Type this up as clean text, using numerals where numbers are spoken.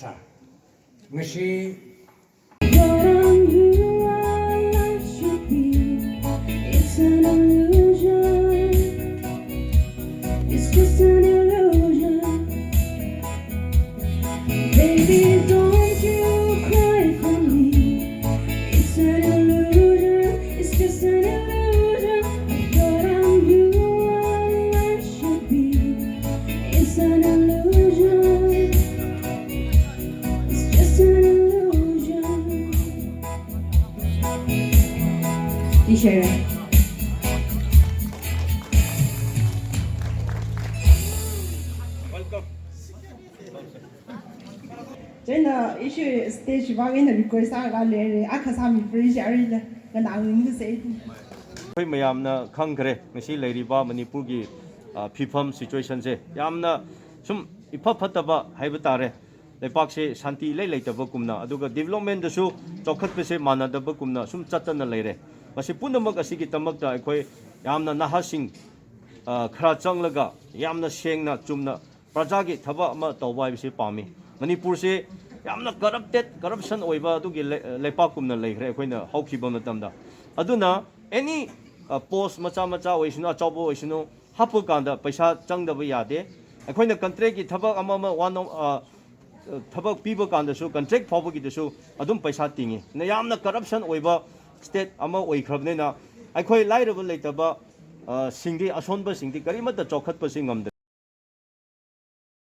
Masa. Ngasi It's an illusion. It's just an illusion. Baby, don't you cry for me. It's an illusion. It's just an illusion. I thought I'm you all I should be. It's an illusion. It's just an illusion. 一些人。 真的，也许 stage 方面的规啥个来的，阿克萨米不是下儿的，个男人的谁？ ꯑꯩꯈꯣꯏ ꯃꯌꯥꯝꯅ ꯈꯪꯈ꯭ꯔꯦ ꯉꯁꯤ ꯂꯩꯔꯤꯕ ꯃꯅꯤꯄꯨꯔꯒꯤ ꯐꯤꯕꯝ ꯁꯤꯆꯨꯋꯦꯁꯟꯁꯦ ꯌꯥꯝꯅ ꯁꯨꯝ ꯏꯐ ꯐꯠꯇꯕ ꯍꯥꯏꯕ ꯇꯥꯔꯦ ꯂꯩꯄꯥꯛꯁꯦ ꯁꯥꯟꯇꯤ ꯏꯂꯩ ꯂꯩꯇꯕꯒꯨꯝꯅ ꯑꯗꯨꯒ ꯗꯤꯕꯦꯂꯞꯃꯦꯟꯗꯁꯨ ꯆꯥꯎꯈꯠꯄꯁꯦ ꯃꯥꯟꯅꯗꯕꯒꯨꯝꯅ ꯁꯨꯝ ꯆꯠꯇꯅ ꯂꯩꯔꯦ ꯃꯁꯤ ꯄꯨꯝꯅꯃꯛ ꯑꯁꯤꯒꯤꯗꯃꯛꯇ ꯑꯩꯈꯣꯏ ꯌꯥꯝꯅ ꯅꯍꯥꯁꯤꯡ ꯈꯔ ꯆꯪꯂꯒ ꯌꯥꯝꯅ ꯁꯦꯡꯅ ꯆꯨꯝꯅ ꯄ꯭ꯔꯖꯥꯒꯤ ꯊꯕꯛ ꯑꯃ ꯇꯧꯕ ꯍꯥꯏꯕꯁꯤ ꯄꯥꯝꯃꯤ ꯃꯅꯤꯄꯨꯔꯁꯦ ꯌꯥꯝꯅ ꯀꯔꯞꯁꯟ ꯑꯣꯏꯕ ꯑꯗꯨꯒꯤ ꯂꯩꯄꯥꯛꯀꯨꯝꯅ ꯂꯩꯈ꯭ꯔꯦ ꯑꯩꯈꯣꯏꯅ ꯍꯧꯈꯤꯕ ꯃꯇꯝꯗ ꯑꯗꯨꯅ ꯑꯦꯅꯤ ꯄꯣꯁ ꯃꯆꯥ ꯃꯆꯥ ꯑꯣꯏꯁꯅꯨ ꯑꯆꯧꯕ ꯑꯣꯏꯁꯅꯨ ꯍꯥꯞꯄ ꯀꯥꯟꯗ ꯄꯩꯁꯥ ꯆꯪꯗꯕ ꯌꯥꯗꯦ ꯑꯩꯈꯣꯏꯅ ꯀꯟꯇ꯭ꯔꯦꯛꯀꯤ ꯊꯕꯛ ꯑꯃ ꯊꯕꯛ ꯄꯤꯕ ꯀꯥꯟꯗꯁꯨ ꯀꯟꯇ꯭ꯔꯦꯛ ꯐꯥꯎꯕꯒꯤꯗꯁꯨ ꯑꯗꯨꯝ ꯄꯩꯁꯥ ꯇꯤꯡꯉꯤ ꯌꯥꯝꯅ ꯀꯔꯞꯁꯟ ꯑꯣꯏꯕ ꯁ꯭ꯇꯦꯠ ꯑꯃ ꯑꯣꯏꯈ꯭ꯔꯕꯅꯤꯅ ꯑꯩꯈꯣꯏ ꯂꯥꯏꯔꯕ ꯂꯩꯇꯕ ꯁꯤꯡꯗꯤ ꯑꯁꯣꯟꯕꯁꯤꯡꯗꯤ ꯀꯔꯤꯃꯠꯇ ꯆꯥꯎꯈꯠꯄꯁꯤ ꯉꯝꯗ꯭ꯔꯦ